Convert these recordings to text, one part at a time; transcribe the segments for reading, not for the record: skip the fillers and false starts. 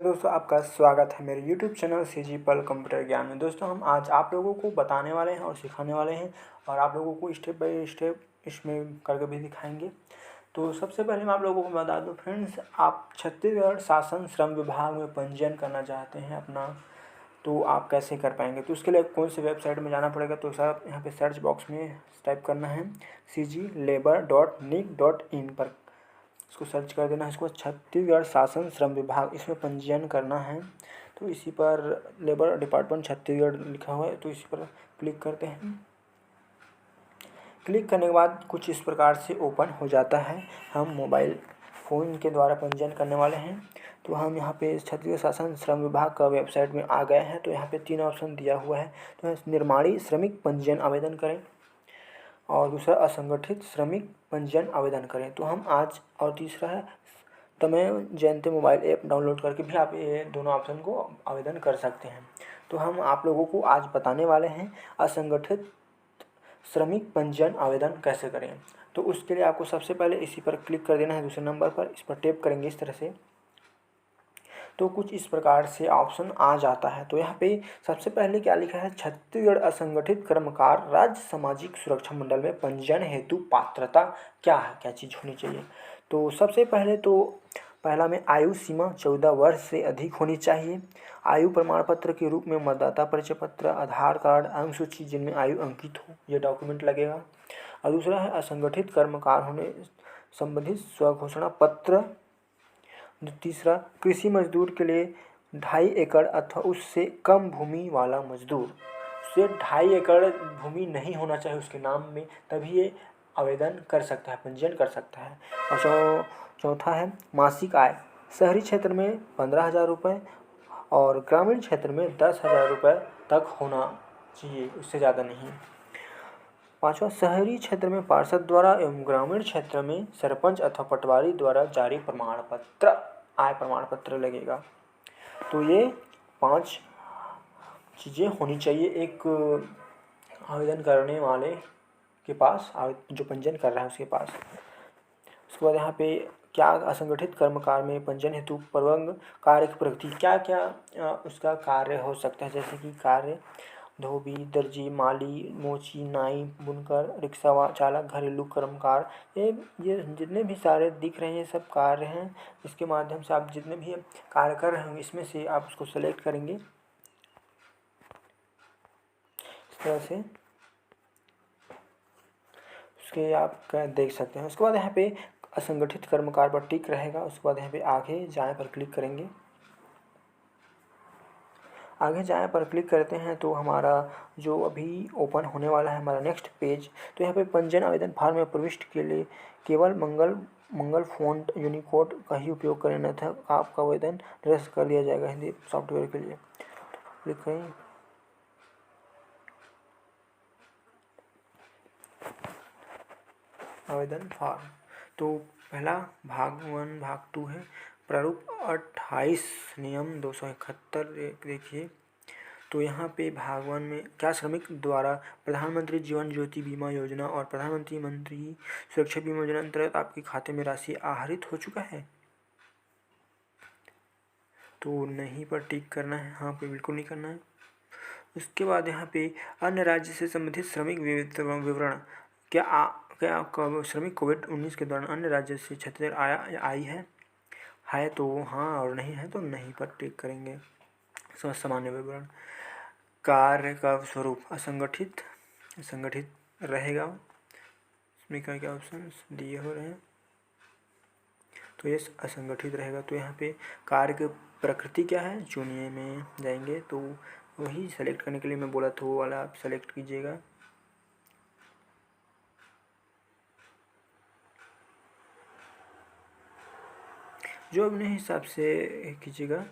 दोस्तों आपका स्वागत है मेरे YouTube चैनल CG पल कंप्यूटर ज्ञान में। दोस्तों हम आज आप लोगों को बताने वाले हैं और सिखाने वाले हैं और आप लोगों को स्टेप बाय स्टेप इसमें करके भी दिखाएंगे। तो सबसे पहले मैं आप लोगों को बता दूं फ्रेंड्स, आप छत्तीसगढ़ शासन श्रम विभाग में पंजीयन करना चाहते हैं अपना, तो आप कैसे कर पाएंगे। तो उसके लिए कौन सी वेबसाइट में जाना पड़ेगा, तो सर यहाँ पे सर्च बॉक्स में टाइप करना है cglabor.nic.in पर, इसको सर्च कर देना है। इसको छत्तीसगढ़ शासन श्रम विभाग, इसमें पंजीयन करना है। तो इसी पर लेबर डिपार्टमेंट छत्तीसगढ़ लिखा हुआ है, तो इसी पर क्लिक करते हैं। क्लिक करने के बाद कुछ इस प्रकार से ओपन हो जाता है। हम मोबाइल फ़ोन के द्वारा पंजीयन करने वाले हैं। तो हम यहाँ पे छत्तीसगढ़ शासन श्रम विभाग का वेबसाइट में आ गए हैं। तो यहाँ पे 3 ऑप्शन दिया हुआ है। तो निर्माणी श्रमिक पंजीयन आवेदन करें और दूसरा असंगठित श्रमिक पंजीयन आवेदन करें। तो हम आज, और तीसरा है तमय जयंती मोबाइल ऐप डाउनलोड करके भी आप ये दोनों ऑप्शन को आवेदन कर सकते हैं। तो हम आप लोगों को आज बताने वाले हैं असंगठित श्रमिक पंजीयन आवेदन कैसे करें। तो उसके लिए आपको सबसे पहले इसी पर क्लिक कर देना है, दूसरे नंबर पर इस पर टैप करेंगे इस तरह से। तो कुछ इस प्रकार से ऑप्शन आ जाता है। तो यहाँ पे सबसे पहले क्या लिखा है, छत्तीसगढ़ असंगठित कर्मकार राज्य सामाजिक सुरक्षा मंडल में पंजीयन हेतु पात्रता क्या है, क्या चीज़ होनी चाहिए। तो सबसे पहले तो पहला में आयु सीमा 14 वर्ष से अधिक होनी चाहिए। आयु प्रमाण पत्र के रूप में मतदाता परिचय पत्र, आधार कार्ड, अंक सूची जिनमें आयु अंकित हो, ये डॉक्यूमेंट लगेगा। और दूसरा है असंगठित कर्मकार होने संबंधित स्वघोषणा पत्र। तीसरा, कृषि मजदूर के लिए 2.5 एकड़ अथवा उससे कम भूमि वाला मजदूर, उसे 2.5 एकड़ भूमि नहीं होना चाहिए उसके नाम में, तभी ये आवेदन कर सकता है, पंजीयन कर सकता है। और चौथा है मासिक आय शहरी क्षेत्र में 15,000 रुपये और ग्रामीण क्षेत्र में 10,000 रुपये तक होना चाहिए, उससे ज़्यादा नहीं। पाँचवा, शहरी क्षेत्र में पार्षद द्वारा एवं ग्रामीण क्षेत्र में सरपंच अथवा पटवारी द्वारा जारी प्रमाण पत्र, आय प्रमाण पत्र लगेगा। तो ये 5 चीज़ें होनी चाहिए एक आवेदन करने वाले के पास, जो पंजीयन कर रहा है उसके पास। उसके बाद यहाँ पे क्या असंगठित कर्मकार में पंजीयन हेतु प्रबंध कार्य की प्रगति, क्या क्या उसका कार्य हो सकता है, जैसे कि कार्य धोबी, दर्जी, माली, मोची, नाई, बुनकर, रिक्शा चालक, घरेलू कर्मकार, ये जितने भी सारे दिख रहे हैं सब कार्य हैं। इसके माध्यम से आप जितने भी कार्य कर रहे होंगे इसमें से आप उसको सेलेक्ट करेंगे इस तरह से, उसके आप देख सकते हैं। उसके बाद यहाँ पे असंगठित कर्मकार पर टिक रहेगा। उसके बाद यहाँ पे आगे जाए पर क्लिक करेंगे। आगे जाए पर क्लिक करते हैं तो हमारा जो अभी ओपन होने वाला है हमारा नेक्स्ट पेज, तो यहाँ पे पंजीयन आवेदन फॉर्म में प्रविष्ट के लिए केवल मंगल फ़ॉन्ट यूनिकोड का ही उपयोग करें, अन्यथा आपका आवेदन निरस्त कर दिया जाएगा हिंदी सॉफ्टवेयर के लिए। क्लिक करें। आवेदन फॉर्म, तो पहला भाग 1 भाग 2 है। प्रारूप 28 नियम 271 देखिए। तो यहाँ पे भाग 1 में क्या श्रमिक द्वारा प्रधानमंत्री जीवन ज्योति बीमा योजना और प्रधानमंत्री मंत्री सुरक्षा बीमा योजना अंतर्गत आपके खाते में राशि आहरित हो चुका है, तो नहीं पर टिक करना है, हाँ पे बिल्कुल नहीं करना है। उसके बाद यहाँ पे अन्य राज्य से संबंधित श्रमिक विवरण, क्या श्रमिक कोविड-19 के दौरान अन्य राज्य से छत्तीसगढ़ आई है तो हाँ, और नहीं है तो नहीं पर टिक करेंगे। सामान्य विवरण, कार्य का स्वरूप असंगठित रहेगा, इसमें क्या क्या ऑप्शन दिए हो रहे हैं, तो ये असंगठित रहेगा। तो यहाँ पे कार्य की प्रकृति क्या है, चुनिए में जाएंगे तो वही सेलेक्ट करने के लिए मैं बोला था वो वाला आप सेलेक्ट कीजिएगा। जो अपने हिसाब से कीजिएगा।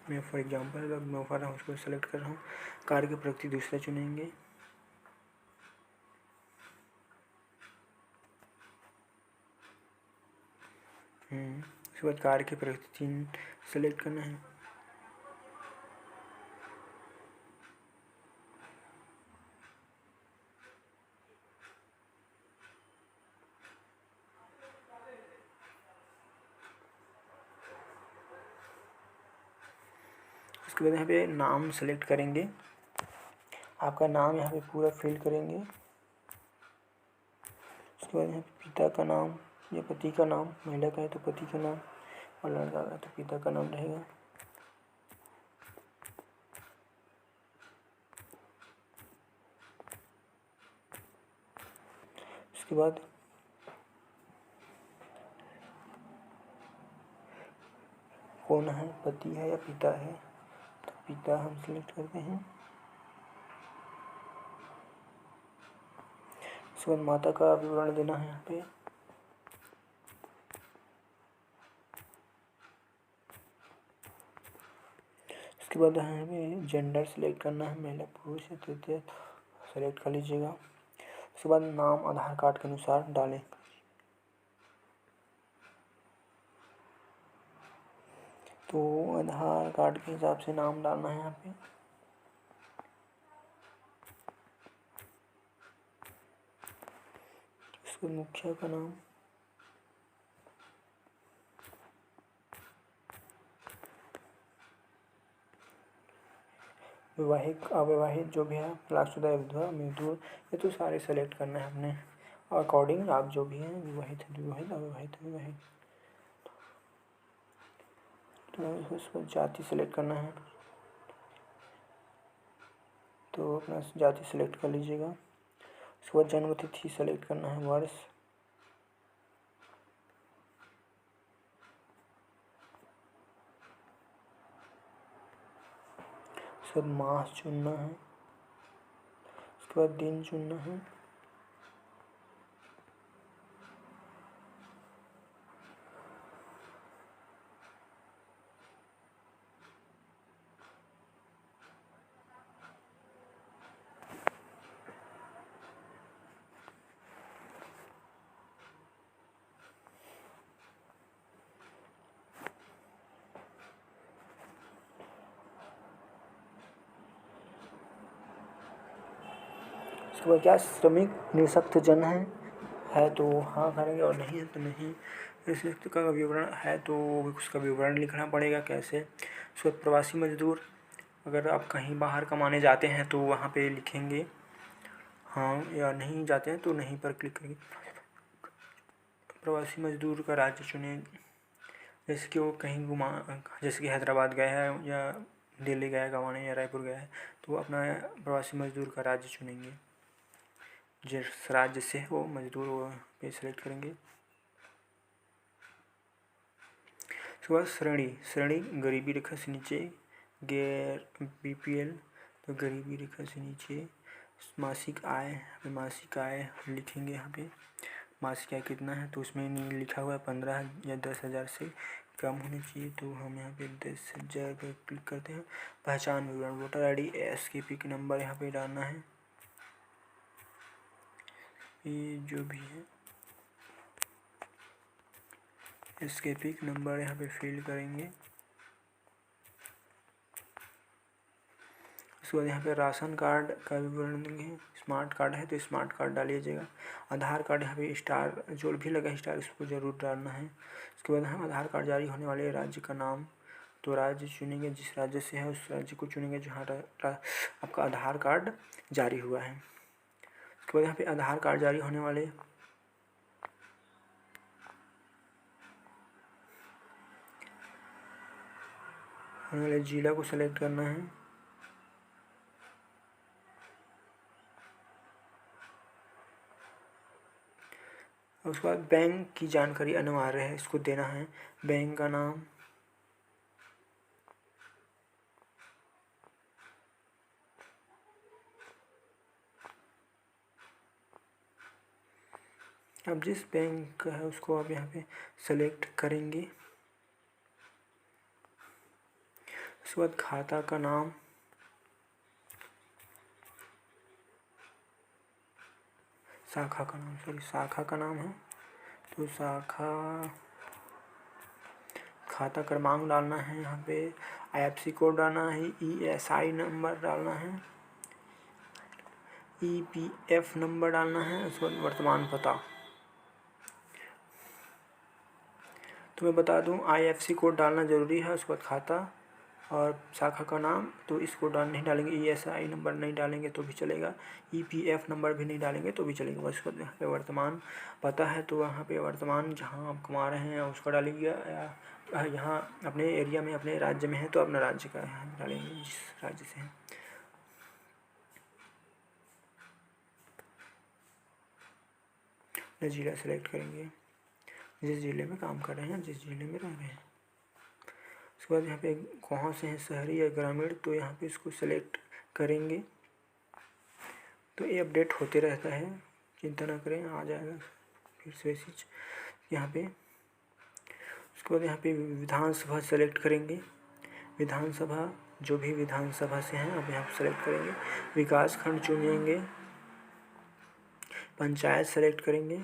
मैं फॉर एग्जांपल मैं फॉर उसको सेलेक्ट कर रहा हूँ। कार्य की प्रकृति दूसरा चुनेंगे। उसके बाद कार्य की प्रकृति 3 सेलेक्ट करना है। उसके बाद यहाँ पे नाम सेलेक्ट करेंगे, आपका नाम यहाँ पे पूरा फिल करेंगे। उसके बाद यहाँ पे पिता का नाम या पति का नाम, महिला का है तो पति का नाम और लड़का का है तो पिता का नाम रहेगा। उसके बाद कौन है, पति है या पिता है, तो पिता हम सिलेक्ट करते हैं। उसके बाद माता का विवरण देना है यहाँ पे। उसके बाद हमें जेंडर सेलेक्ट करना है, महिला पुरुष या तृतीय सेलेक्ट कर लीजिएगा। उसके बाद नाम आधार कार्ड के अनुसार डालें। तो आधार कार्ड के हिसाब से नाम डालना है यहाँ पे। उसके मुखिया का नाम, विवाहित अविवाहित जो भी है, तलाकशुदा विधवा मजदूर, ये तो सारे सेलेक्ट करना है अपने अकॉर्डिंग। आप जो भी हैं, विवाहित है विवाहित, अविवाहित अविवाहित। तो उसको जाति सेलेक्ट करना है, तो अपना जाति सेलेक्ट कर लीजिएगा। उसके बाद जन्म तिथि सेलेक्ट करना है, वर्ष। उसके बाद मास चुनना है। उसके बाद दिन चुनना है। उसके बाद क्या श्रमिक निःशक्त जन है तो हाँ करेंगे, और नहीं है तो नहीं। निःशक्त का विवरण है तो उसका विवरण लिखना पड़ेगा कैसे। उसके बाद प्रवासी मजदूर, अगर आप कहीं बाहर कमाने जाते हैं तो वहाँ पे लिखेंगे हाँ, या नहीं जाते हैं तो नहीं पर क्लिक करेंगे। प्रवासी मजदूर का राज्य चुनें, जैसे कि वो कहीं घुमा, जैसे कि हैदराबाद गया है या दिल्ली गया है कमाने या रायपुर गया है, तो वो अपना प्रवासी मजदूर का राज्य चुनेंगे। जिस राज्य से वो मजदूर वो पे सेलेक्ट करेंगे। उसके बाद श्रेणी गरीबी रेखा से नीचे, गैर BPL तो गरीबी रेखा से नीचे। मासिक आय लिखेंगे यहाँ पे। मासिक आय कितना है तो उसमें नहीं लिखा हुआ है, 15 या 10,000 से कम होनी चाहिए, तो हम यहाँ पे 10,000 पर क्लिक करते हैं। पहचान विवरण, वोटर ID, SKP का नंबर यहाँ पे डालना है, ये जो भी है SKP का नंबर यहाँ पे फिल करेंगे। उसके बाद यहाँ पे राशन कार्ड का विवरण देंगे। स्मार्ट कार्ड है तो स्मार्ट कार्ड डालिएगा। आधार कार्ड यहाँ पे स्टार जो भी लगा स्टार, उसको ज़रूर डालना है। उसके बाद हम आधार कार्ड जारी होने वाले राज्य का नाम, तो राज्य चुनेंगे, जिस राज्य से है उस राज्य को चुनेंगे जहाँ आपका आधार कार्ड जारी हुआ है। उसके बाद यहाँ पे आधार कार्ड जारी होने वाले जिला को सेलेक्ट करना है। उसके बाद बैंक की जानकारी अनिवार्य है, इसको देना है। बैंक का नाम, अब जिस बैंक का है उसको आप यहाँ पे सेलेक्ट करेंगे। उसके बाद खाता का नाम, शाखा का नाम है तो शाखा, खाता क्रमांक डालना है यहाँ पे, IFSC कोड डालना है, ESI नंबर डालना है, EPF नंबर डालना है। उसके बाद वर्तमान पता, तो मैं बता दूं IFSC कोड डालना ज़रूरी है। उसके बाद खाता, और शाखा का नाम तो इसको नहीं डालेंगे, ESI नंबर नहीं डालेंगे तो भी चलेगा, EPF नंबर भी नहीं डालेंगे तो भी चलेगा। बस उसके बाद यहाँ पे वर्तमान पता है तो यहाँ पे वर्तमान जहाँ आप कमा रहे हैं उसको डालेंगे, या यहाँ अपने एरिया में अपने राज्य में है तो अपना राज्य का यहाँ डालेंगे जिस राज्य से है। ज़िला सेलेक्ट करेंगे, जिस ज़िले में काम कर रहे हैं, जिस ज़िले में रह रहे हैं। उसके बाद यहाँ पे कहाँ से है, शहरी या ग्रामीण, तो यहाँ पे इसको सेलेक्ट करेंगे। तो ये अपडेट होते रहता है, चिंता ना करें, आ जाएगा फिर से मैसेज यहाँ पे। उसके बाद यहाँ पे विधानसभा सेलेक्ट करेंगे, विधानसभा जो भी विधानसभा से हैं अब यहाँ पे सेलेक्ट करेंगे। विकास खंड चुनेंगे, पंचायत सेलेक्ट करेंगे।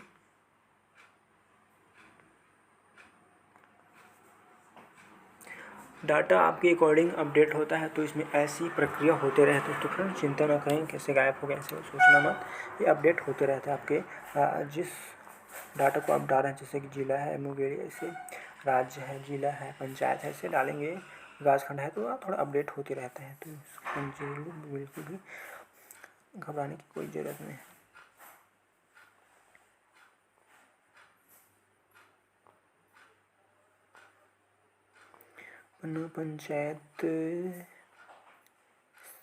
डाटा आपके अकॉर्डिंग अपडेट होता है तो इसमें ऐसी प्रक्रिया होते रहते हैं। तो फ्रेंड चिंता ना करें कैसे गायब हो गया ऐसे सोचना मत, ये अपडेट होते रहते हैं आपके जिस डाटा को आप डाल रहे हैं, जैसे कि जिला है, मुंगेर, ऐसे राज्य है, जिला है, पंचायत है, ऐसे डालेंगे, विकासखंड है, तो थोड़ा अपडेट होते रहते हैं। तो बिल्कुल भी घबराने की कोई ज़रूरत नहीं है। पंचायत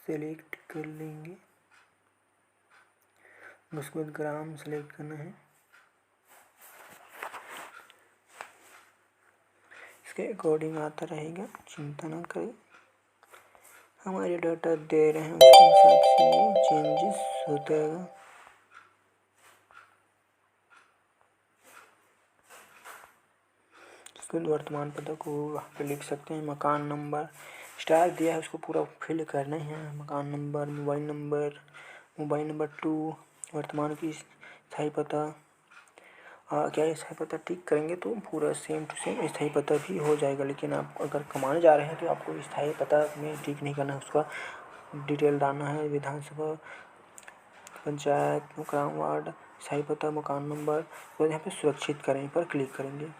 सेलेक्ट कर लेंगे, उसके बाद ग्राम सेलेक्ट करना है। इसके अकॉर्डिंग आता रहेगा, चिंता ना करें, हमारे डाटा दे रहे हैं उसके हिसाब से ये चेंजेस होता है। उसके बाद वर्तमान पता को वहाँ पे लिख सकते हैं, मकान नंबर स्टार दिया है उसको पूरा फिल करना है, मकान नंबर, मोबाइल नंबर 2, वर्तमान की स्थायी पता, क्या स्थायी पता टिक करेंगे तो पूरा सेम टू सेम स्थायी पता भी हो जाएगा। लेकिन आप अगर कमाने जा रहे हैं तो आपको स्थायी पता में टिक नहीं करना है, उसका डिटेल डालना है, विधानसभा, पंचायत, ग्राम, वार्ड, स्थायी पता, मकान नंबर। तो यहाँ पे सुरक्षित करें पर क्लिक करेंगे।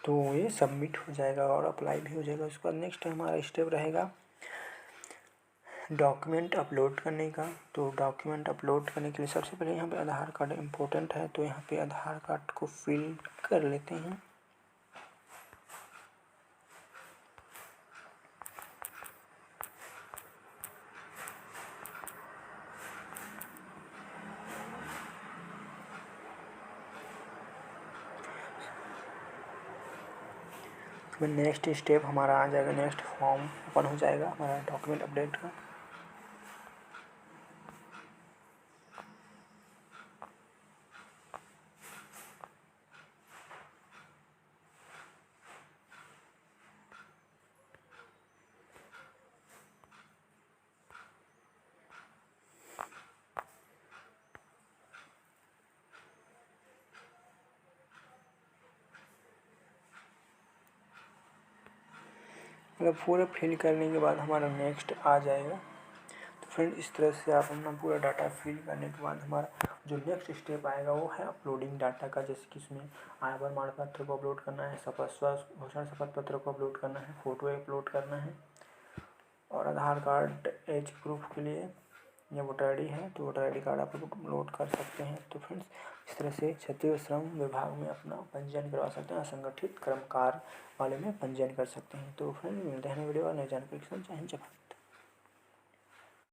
तो ये सबमिट हो जाएगा और अप्लाई भी हो जाएगा। उसके बाद नेक्स्ट हमारा स्टेप रहेगा डॉक्यूमेंट अपलोड करने का। तो डॉक्यूमेंट अपलोड करने के लिए सबसे पहले यहाँ पे आधार कार्ड इम्पोर्टेंट है, तो यहाँ पे आधार कार्ड को फिल कर लेते हैं। नेक्स्ट स्टेप हमारा आ जाएगा, नेक्स्ट फॉर्म ओपन हो जाएगा हमारा डॉक्यूमेंट अपडेट का। मतलब पूरा फिल करने के बाद हमारा नेक्स्ट आ जाएगा। तो फ्रेंड इस तरह से आप अपना पूरा डाटा फिल करने के बाद हमारा जो नेक्स्ट स्टेप आएगा वो है अपलोडिंग डाटा का। जैसे कि इसमें आय प्रमाण पत्र को अपलोड करना है, स्वास्थ्य घोषणा शपथ पत्र को अपलोड करना है, फोटो अपलोड करना है, और आधार कार्ड एज प्रूफ के लिए या वोटर आई डी है तो वोटर आई डी कार्ड आप अपलोड कर सकते हैं। तो फ्रेंड्स इस तरह से छत्तीसगढ़ श्रम विभाग में अपना पंजीयन करवा सकते हैं, असंगठित कर्मकार वाले में पंजीयन कर सकते हैं। तो फ्रेंड्स मिलते हैं वीडियो और नई जानकारी के साथ। जय हिंद, जय भारत।